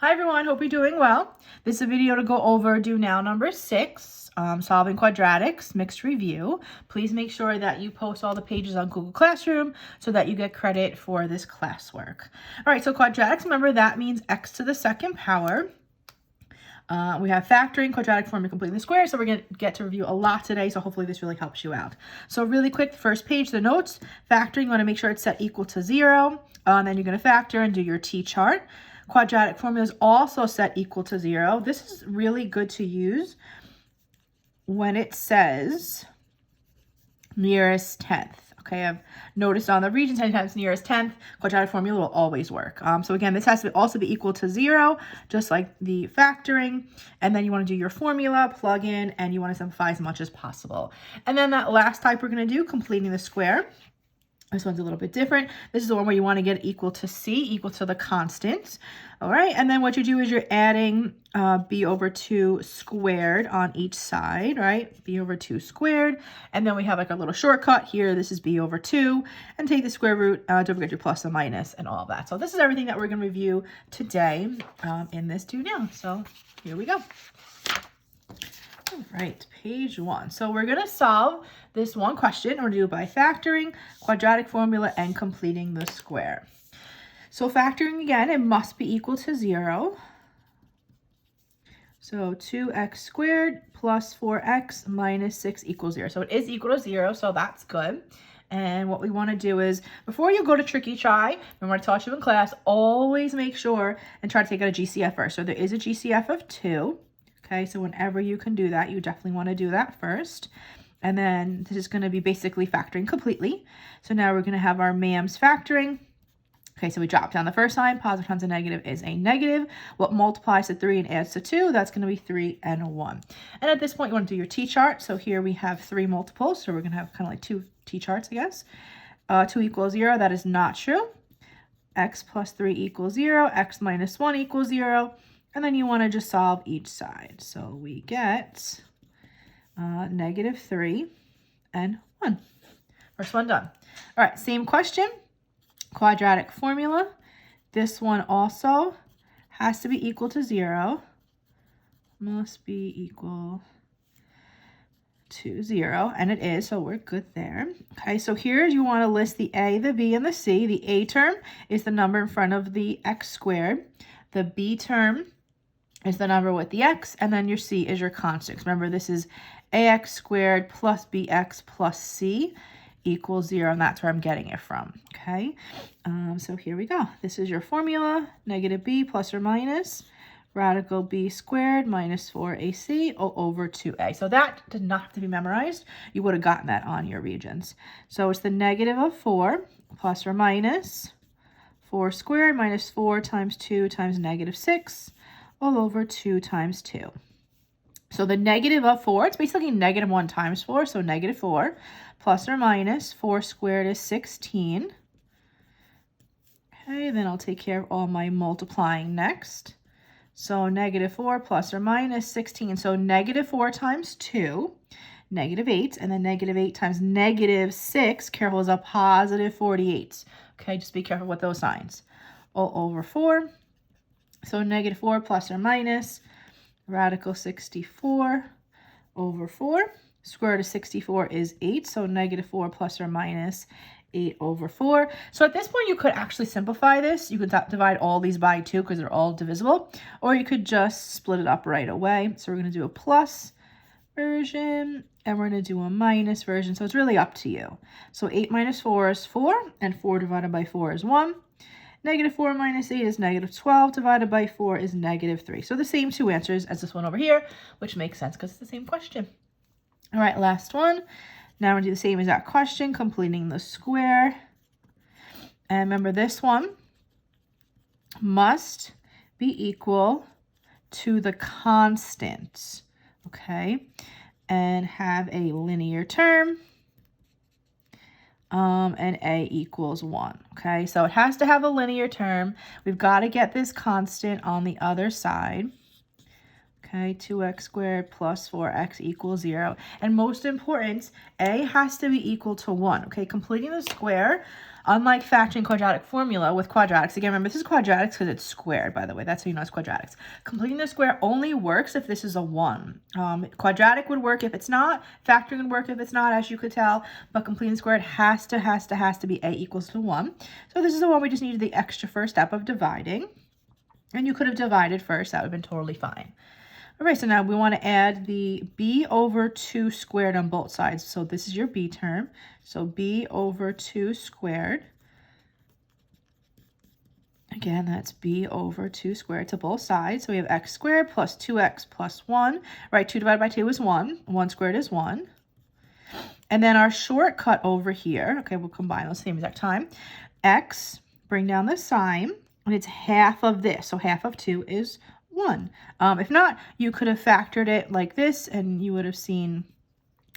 Hi everyone, hope you're doing well. This is a video to go over do now number 6, solving quadratics, mixed review. Please make sure that you post all the pages on Google Classroom so that you get credit for this classwork. All right, so quadratics, remember that means x to the second power. We have factoring, quadratic formula, completing the square. So we're going to get to review a lot today. So hopefully this really helps you out. So really quick, the first page, the notes. Factoring, you want to make sure it's set equal to 0. Then you're going to factor and do your t-chart. Quadratic formula is also set equal to 0. This is really good to use when it says nearest 10th. Okay, I've noticed on the Regents anytime it's nearest 10th, quadratic formula will always work. So again, this has to also be equal to 0, just like the factoring. And then you want to do your formula, plug in, and you want to simplify as much as possible. And then that last type we're going to do, completing the square. This one's a little bit different. This is the one where you want to get equal to c, equal to the constant. All right, and then what you do is you're adding b over 2 squared on each side, right? B over 2 squared. And then we have like a little shortcut here. This is b over 2. And take the square root, don't forget your plus and minus and all that. So this is everything that we're going to review today in this do now. So here we go. All right, page 1. So we're going to solve this one question. We're going to do it by factoring, quadratic formula, and completing the square. So factoring again, it must be equal to 0. So 2x squared plus 4x minus 6 equals 0. So it is equal to 0, so that's good. And what we want to do is, before you go to Tricky Try, remember I taught you in class, always make sure and try to take out a GCF first. So there is a GCF of 2. Okay, so whenever you can do that, you definitely want to do that first. And then this is going to be basically factoring completely. So now we're going to have our MAM's factoring. Okay, so we drop down the first sign. Positive times a negative is a negative. What multiplies to 3 and adds to 2? That's going to be 3 and 1. And at this point, you want to do your t-chart. So here we have 3 multiples. So we're going to have kind of like 2 t-charts, I guess. 2 equals 0. That is not true. X plus 3 equals 0. X minus 1 equals 0. And then you want to just solve each side. So we get negative 3 and 1. First one done. All right, same question. Quadratic formula. This one also has to be equal to 0. Must be equal to 0. And it is, so we're good there. Okay, so here you want to list the a, the b, and the c. The a term is the number in front of the x squared. The b term is the number with the x, and then your c is your constant. Remember, this is ax squared plus bx plus c equals 0, and that's where I'm getting it from, okay? So here we go. This is your formula, negative b plus or minus radical b squared minus 4ac over 2a. So that did not have to be memorized. You would have gotten that on your Regents. So it's the negative of 4 plus or minus 4 squared minus 4 times 2 times negative 6 all over 2 times 2. So the negative of 4, it's basically negative 1 times 4, so negative 4 plus or minus 4 squared is 16. Okay, then I'll take care of all my multiplying next. So negative 4 plus or minus 16. So negative 4 times 2, negative 8, and then negative 8 times negative 6, careful, is a positive 48. Okay, just be careful with those signs. All over 4. So negative 4 plus or minus radical 64 over 4. Square root of 64 is 8. So negative 4 plus or minus 8 over 4. So at this point, you could actually simplify this. You could divide all these by 2 because they're all divisible. Or you could just split it up right away. So we're going to do a plus version and we're going to do a minus version. So it's really up to you. So 8 minus 4 is 4 and 4 divided by 4 is 1. Negative 4 minus 8 is negative 12 divided by 4 is negative 3. So the same 2 answers as this one over here, which makes sense because it's the same question. All right, last one. Now we're going to do the same exact question, completing the square. And remember, this one must be equal to the constant, okay? And have a linear term. And a equals 1, okay? So it has to have a linear term. We've got to get this constant on the other side. Okay, 2x squared plus 4x equals 0. And most important, a has to be equal to 1. Okay, completing the square, unlike factoring quadratic formula with quadratics, again, remember this is quadratics because it's squared, by the way. That's how you know it's quadratics. Completing the square only works if this is a 1. Quadratic would work if it's not. Factoring would work if it's not, as you could tell. But completing the square has to be a equals to 1. So this is the one we just needed the extra first step of dividing. And you could have divided first. That would have been totally fine. All right, so now we want to add the b over 2 squared on both sides. So this is your b term. So b over 2 squared. Again, that's b over 2 squared to both sides. So we have x squared plus 2x plus 1. Right, 2 divided by 2 is 1. 1 squared is 1. And then our shortcut over here, okay, we'll combine those same exact time. X, bring down the sign, and it's half of this. So half of 2 is 1. If not, you could have factored it like this and you would have seen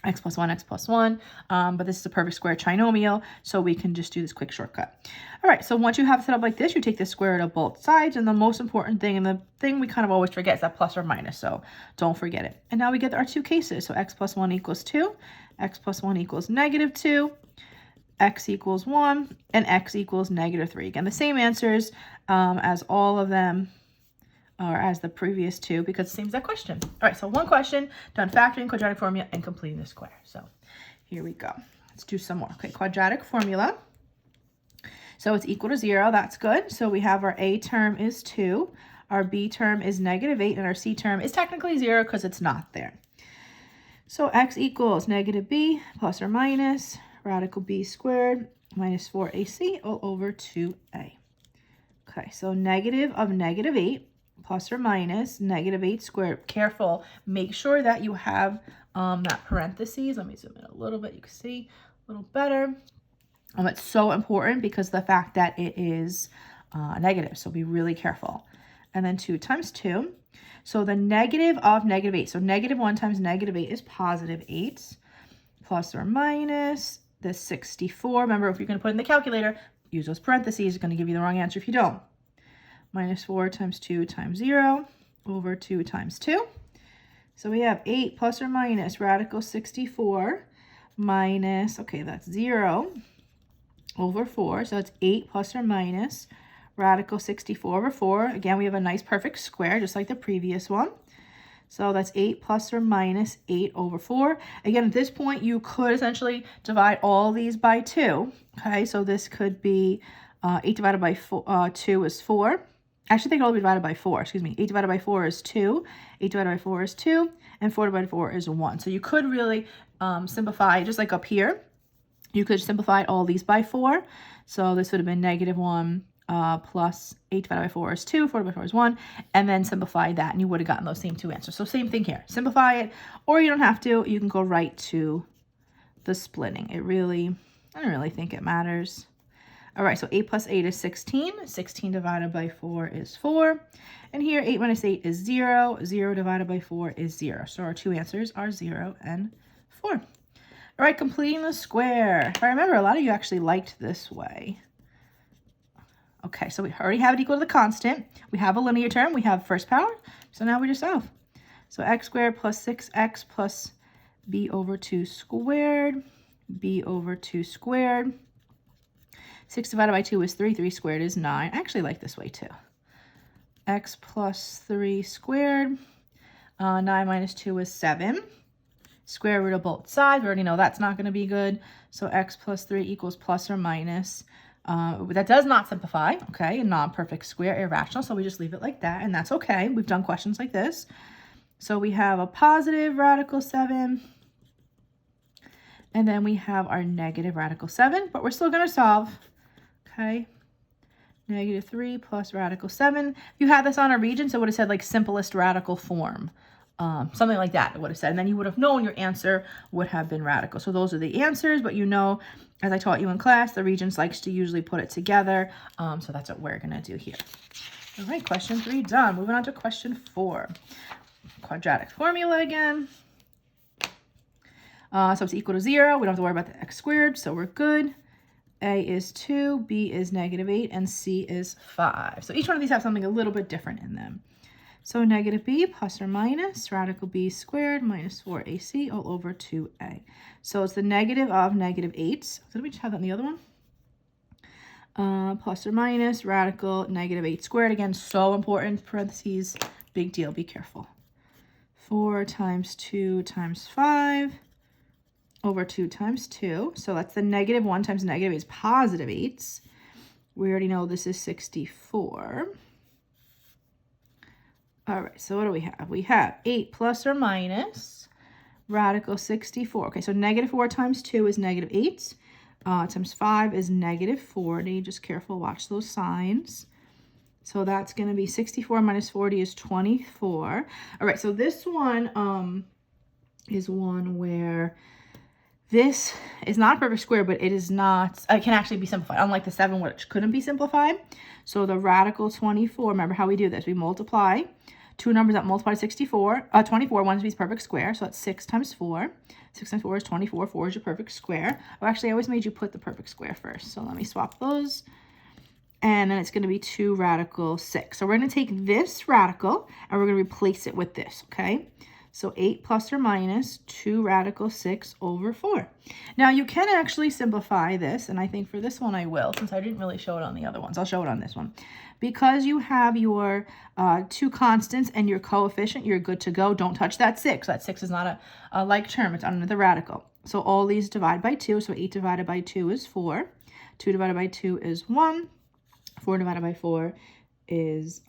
x plus 1, but this is a perfect square trinomial, so we can just do this quick shortcut. All right, so once you have it set up like this, you take the square root of both sides, and the most important thing, and the thing we kind of always forget, is that plus or minus, so don't forget it. And now we get our two cases, so x plus 1 equals 2, x plus 1 equals negative 2, x equals 1, and x equals negative 3. Again, the same answers as all of them, or as the previous two, because it seems that question. All right, so one question, done factoring, quadratic formula, and completing the square. So here we go. Let's do some more. Okay, quadratic formula. So it's equal to 0. That's good. So we have our a term is 2, our b term is negative 8, and our c term is technically 0 because it's not there. So x equals negative b plus or minus radical b squared minus 4ac all over 2a. Okay, so negative of negative 8 plus or minus negative 8 squared. Careful, make sure that you have that parentheses. Let me zoom in a little bit, you can see a little better. It's so important because the fact that it is negative, so be really careful. And then 2 times 2. So the negative of negative 8. So negative 1 times negative 8 is positive 8 plus or minus the 64. Remember, if you're going to put it in the calculator, use those parentheses. It's going to give you the wrong answer if you don't. Minus 4 times 2 times 0 over 2 times 2. So we have 8 plus or minus radical 64 minus, okay, that's 0 over 4. So it's 8 plus or minus radical 64 over 4. Again, we have a nice perfect square, just like the previous one. So that's 8 plus or minus 8 over 4. Again, at this point, you could essentially divide all these by 2. Okay, so this could be 8 divided by 2 is 4. Actually, they can all be divided by 4, excuse me. 8 divided by 4 is 2, 8 divided by 4 is 2, and 4 divided by 4 is 1. So you could really simplify, just like up here, you could simplify all these by 4. So this would have been negative 1 plus 8 divided by 4 is 2, 4 divided by 4 is 1, and then simplify that, and you would have gotten those same two answers. So same thing here. Simplify it, or you don't have to. You can go right to the splitting. I don't really think it matters. All right, so 8 plus 8 is 16. 16 divided by 4 is 4. And here, 8 minus 8 is 0. 0 divided by 4 is 0. So our two answers are 0 and 4. All right, completing the square. If I remember, a lot of you actually liked this way. Okay, so we already have it equal to the constant. We have a linear term. We have first power. So now we just solve. So x squared plus 6x plus b over 2 squared. B over 2 squared. 6 divided by 2 is 3. 3 squared is 9. I actually like this way too. X plus 3 squared. 9 minus 2 is 7. Square root of both sides. We already know that's not going to be good. So x plus 3 equals plus or minus. That does not simplify. Okay, a non-perfect square, irrational. So we just leave it like that. And that's okay. We've done questions like this. So we have a positive radical 7. And then we have our negative radical 7. But we're still going to solve. Okay, negative 3 plus radical 7. If you had this on a Regents, it would have said like simplest radical form. Something like that, it would have said. And then you would have known your answer would have been radical. So those are the answers, but you know, as I taught you in class, the Regents likes to usually put it together. So that's what we're going to do here. All right, question 3 done. Moving on to question 4. Quadratic formula again. So it's equal to 0. We don't have to worry about the x squared, so we're good. A is 2, B is negative 8, and C is 5. So each one of these have something a little bit different in them. So negative b plus or minus radical b squared minus 4ac all over 2a. So it's the negative of negative 8. So did we just have that in the other one? plus or minus radical negative 8 squared. Again, so important, parentheses, big deal, be careful. 4 times 2 times 5 over 2 times 2. So that's the negative 1 times negative is positive 8. We already know this is 64. All right, so what do we have? We have 8 plus or minus radical 64. Okay, so negative 4 times 2 is negative 8. Times 5 is negative 40. Just careful, watch those signs. So that's going to be 64 minus 40 is 24. All right, so this one is one where this is not a perfect square, but it is not, it can actually be simplified, unlike the 7, which couldn't be simplified. So the radical 24, remember how we do this. We multiply two numbers that multiply 24, 24, one is a perfect square, so that's 6 times 4. 6 times 4 is 24, 4 is your perfect square. Oh, actually, I always made you put the perfect square first, so let me swap those. And then it's going to be 2 radical 6. So we're going to take this radical, and we're going to replace it with this, okay? So 8 plus or minus 2 radical 6 over 4. Now, you can actually simplify this, and I think for this one I will, since I didn't really show it on the other ones. I'll show it on this one. Because you have your 2 constants and your coefficient, you're good to go. Don't touch that 6. That 6 is not a like term. It's under the radical. So all these divide by 2. So 8 divided by 2 is 4. 2 divided by 2 is 1. 4 divided by 4 is,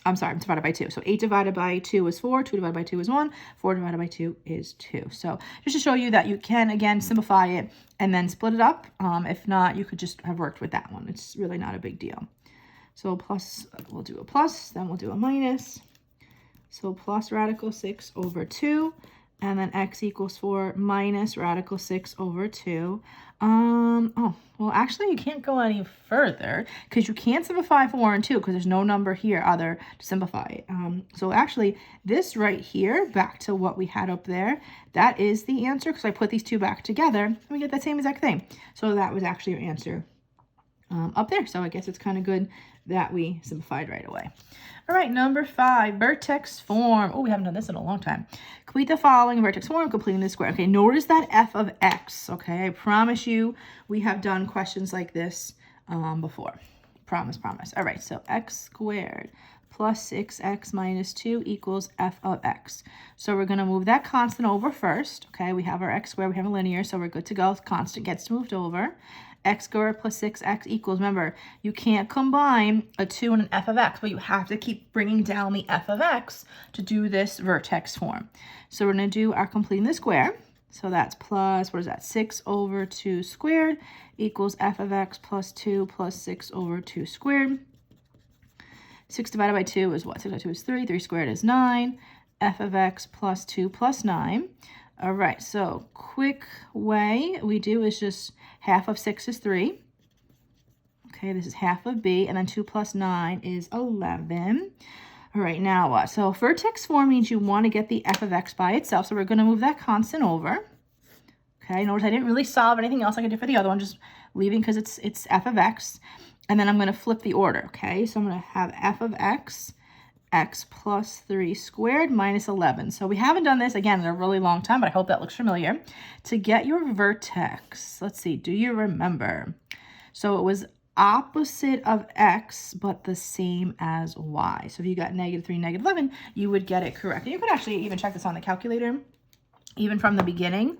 divided by 2. So 8 divided by 2 is 4, 2 divided by 2 is 1, 4 divided by 2 is 2. So just to show you that you can, again, simplify it and then split it up. If not, you could just have worked with that one. It's really not a big deal. So plus, we'll do a plus, then we'll do a minus. So plus radical 6 over 2. And then x equals 4 minus radical 6 over 2. Well, actually, you can't go any further because you can't simplify 4 and 2 because there's no number here other to simplify it. So actually, this right here, back to what we had up there, that is the answer because I put these two back together and we get the same exact thing. So that was actually your answer up there. So I guess it's kind of good that we simplified right away. All right, number 5, vertex form. Oh, we haven't done this in a long time. Complete the following vertex form, completing the square. Okay, notice that f of x, okay? I promise you we have done questions like this before. Promise. All right, so x squared plus 6x minus 2 equals f of x. So we're going to move that constant over first, okay? We have our x squared, we have a linear, so we're good to go. Constant gets moved over. X squared plus 6x equals, remember, you can't combine a 2 and an f of x, but you have to keep bringing down the f of x to do this vertex form. So we're going to do our completing the square. So that's plus, what is that, 6 over 2 squared equals f of x plus 2 plus 6 over 2 squared. 6 divided by 2 is what? 6 divided by 2 is 3. 3 squared is 9. F of x plus 2 plus 9. All right, so quick way we do is just half of 6 is 3. Okay, this is half of b, and then 2 plus 9 is 11. All right, now what? So vertex form means you want to get the f of x by itself, so we're going to move that constant over. Okay, notice I didn't really solve anything else like I did for the other one, just leaving because it's f of x. And then I'm going to flip the order, okay? So I'm going to have f of x plus 3 squared minus 11. So we haven't done this, again, in a really long time, but I hope that looks familiar. To get your vertex, let's see, do you remember? So it was opposite of x, but the same as y. So if you got negative 3, negative 11, you would get it correct. And you could actually even check this on the calculator, even from the beginning.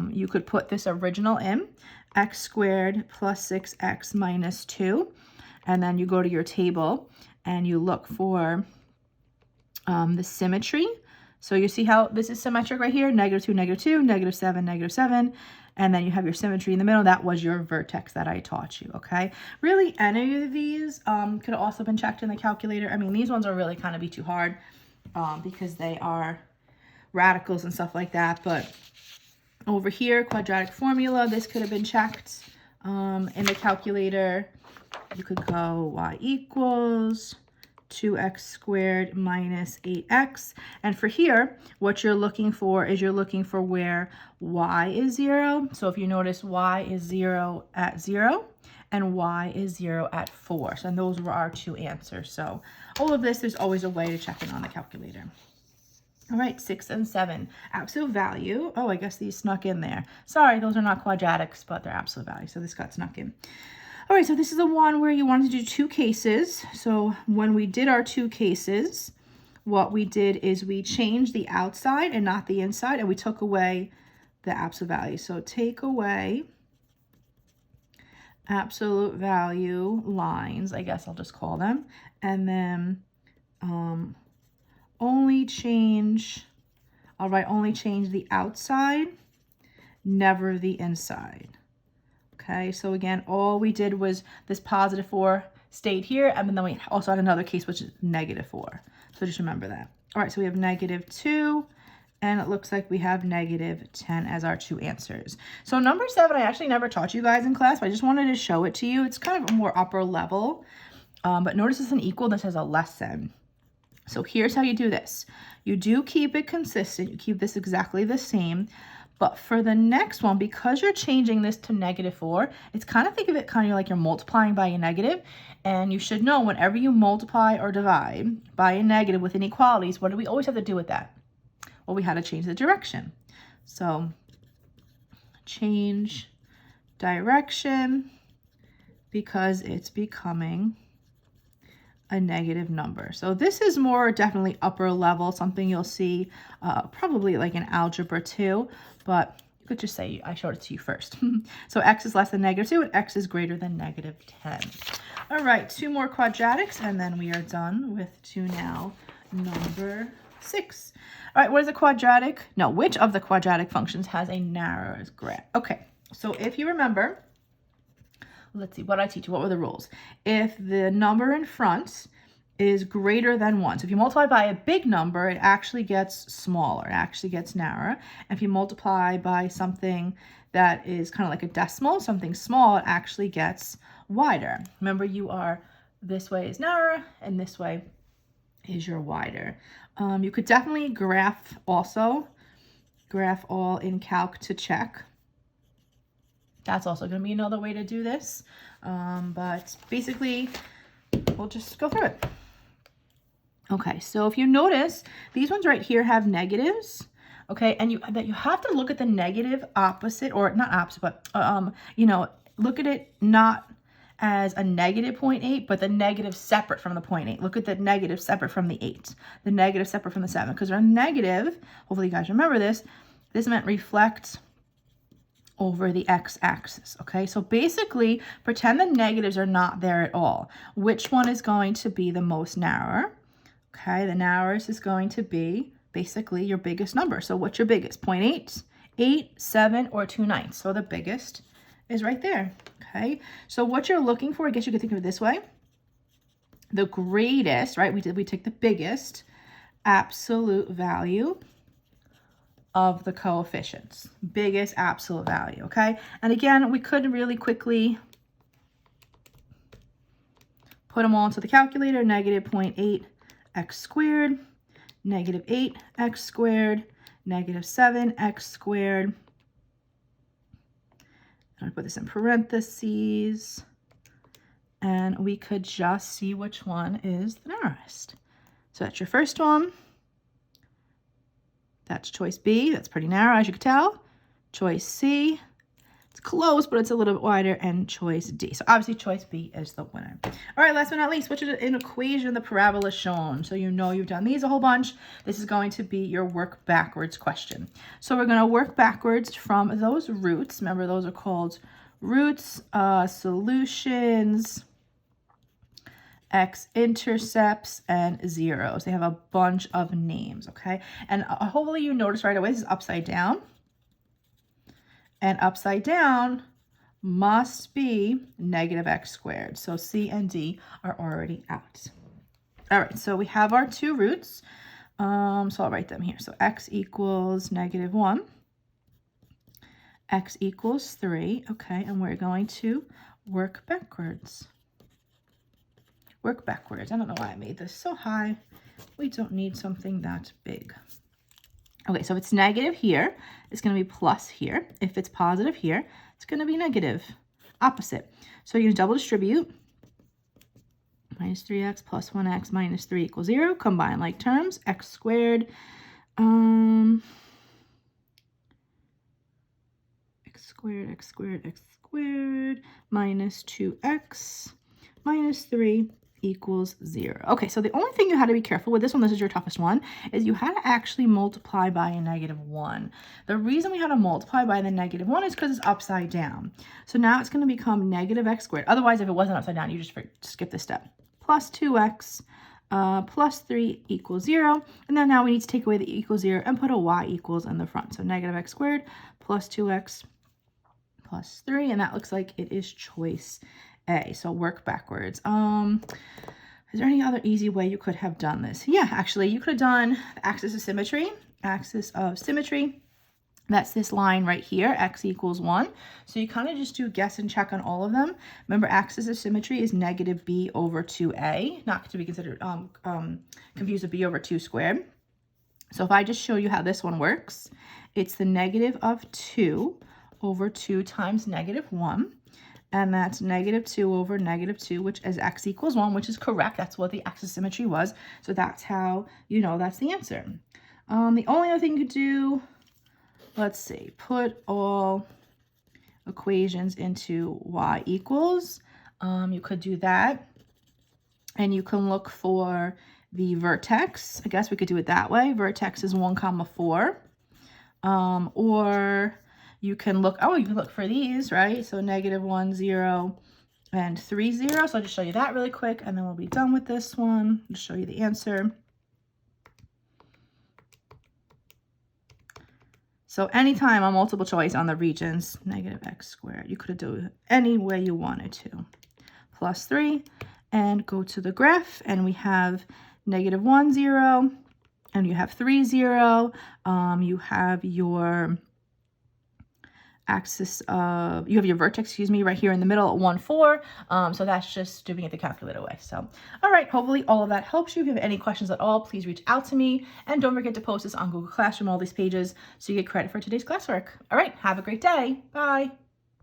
You could put this original in, x squared plus 6x minus 2, and then you go to your table and you look for the symmetry. So you see how this is symmetric right here, negative 2, negative 2, negative 7, negative 7, and then you have your symmetry in the middle. That was your vertex that I taught you, okay? Really, any of these could have also been checked in the calculator. I mean, these ones are really kind of be too hard because they are radicals and stuff like that, but over here, quadratic formula, this could have been checked in the calculator. You could go y equals 2x squared minus 8x. And for here, what you're looking for is you're looking for where y is 0. So if you notice, y is 0 at 0 and y is 0 at 4. So those were our two answers. So all of this, there's always a way to check it on the calculator. All right, 6 and 7, absolute value. Oh, I guess these snuck in there. Sorry, those are not quadratics, but they're absolute value, so this got snuck in. All right, so this is the one where you wanted to do two cases. So when we did our two cases, what we did is we changed the outside and not the inside, and we took away the absolute value. So take away absolute value lines, I guess I'll just call them, and then only change the outside, never the inside. Okay, so again, all we did was this +4 stayed here, and then we also had another case, which is -4. So just remember that. All right, so we have -2, and it looks like we have -10 as our two answers. So number 7, I actually never taught you guys in class, but I just wanted to show it to you. It's kind of a more upper level, but notice it's an equal, this has a less than. So here's how you do this. You do keep it consistent. You keep this exactly the same. But for the next one, because you're changing this to -4, it's kind of, think of it kind of like you're multiplying by a negative. And you should know whenever you multiply or divide by a negative with inequalities, what do we always have to do with that? Well, we had to change the direction. So change direction because it's becoming a negative number. So this is more definitely upper level, something you'll see probably like in algebra 2, but you could just say I showed it to you first. So x is less than -2 and x is greater than -10. All right, 2 more quadratics and then we are done with now number 6. All right, what is a quadratic? No, which of the quadratic functions has a narrowest graph? Okay, so if you remember, let's see, what did I teach you? What were the rules? If the number in front is greater than 1, so if you multiply by a big number, it actually gets smaller, it actually gets narrower. And if you multiply by something that is kind of like a decimal, something small, it actually gets wider. Remember, this way is narrower, and this way is your wider. You could definitely graph all in calc to check. That's also going to be another way to do this. But basically, we'll just go through it. Okay, so if you notice, these ones right here have negatives. Okay, and you have to look at the negative opposite, or not opposite, but, look at it not as a -0.8, but the negative separate from the 0.8. Look at the negative separate from the 8, the negative separate from the 7, because they're negative. Hopefully you guys remember this. This meant reflect over the x-axis, okay? So basically, pretend the negatives are not there at all. Which one is going to be the most narrower? Okay, the narrowest is going to be basically your biggest number. So what's your biggest? 0.8, 8, 7, or 2/9. So the biggest is right there, okay? So what you're looking for, I guess you could think of it this way. The greatest, right? We take the biggest absolute value of the coefficients, biggest absolute value, okay? And again, we could really quickly put them all into the calculator. -0.8 x squared, -8 x squared, -7 x squared. I'm gonna put this in parentheses, and we could just see which one is the narrowest. So that's your first one. That's choice B. That's pretty narrow, as you can tell. Choice C, it's close, but it's a little bit wider. And choice D. So obviously choice B is the winner. All right, last but not least, which is an equation the parabola is shown. So you know you've done these a whole bunch. This is going to be your work backwards question. So we're going to work backwards from those roots. Remember, those are called roots, solutions, x-intercepts, and zeros. They have a bunch of names, okay? And hopefully you notice right away this is upside down. And upside down must be -x squared. So C and D are already out. All right, so we have our two roots. So I'll write them here. So x equals -1. X equals 3, okay? And we're going to work backwards. Work backwards. I don't know why I made this so high. We don't need something that big. Okay, so if it's negative here, it's going to be plus here. If it's positive here, it's going to be negative. Opposite. So you're going to double distribute. -3x plus 1x minus 3 equals 0. Combine like terms. X squared. X squared, x squared, x squared minus 2x minus 3 equals 0. Okay, so the only thing you had to be careful with this one, this is your toughest one, is you had to actually multiply by a -1. The reason we had to multiply by the -1 is because it's upside down. So now it's going to become negative x squared. Otherwise, if it wasn't upside down, you just skip this step. Plus 2x plus 3 equals 0. And then now we need to take away the equals 0 and put a y equals in the front. So negative x squared plus 2x plus 3. And that looks like it is choice A. So work backwards. Is there any other easy way you could have done this? Yeah, actually, you could have done the axis of symmetry. Axis of symmetry. That's this line right here, x equals 1. So you kind of just do guess and check on all of them. Remember, axis of symmetry is negative b over 2a, not to be considered confused with b over 2 squared. So if I just show you how this one works, it's the negative of 2 over 2 times -1. And that's negative 2 over negative 2, which is x equals 1, which is correct. That's what the axis of symmetry was. So that's how you know that's the answer. The only other thing you could do, let's see, put all equations into y equals. You could do that. And you can look for the vertex. I guess we could do it that way. Vertex is 1, 4. Or you can look, you can look for these, right? So -1, 0, and 3, 0. So I'll just show you that really quick, and then we'll be done with this one. I'll show you the answer. So anytime on multiple choice on the Regents, negative x squared, you could do it any way you wanted to. Plus 3, and go to the graph, and we have -1, 0, and you have 3, 0. You have your axis of, you have your vertex, excuse me, right here in the middle at 1, 4. So that's just doing it the calculator way. So, all right, hopefully all of that helps you. If you have any questions at all, please reach out to me. And don't forget to post this on Google Classroom, all these pages, so you get credit for today's classwork. All right, have a great day. Bye.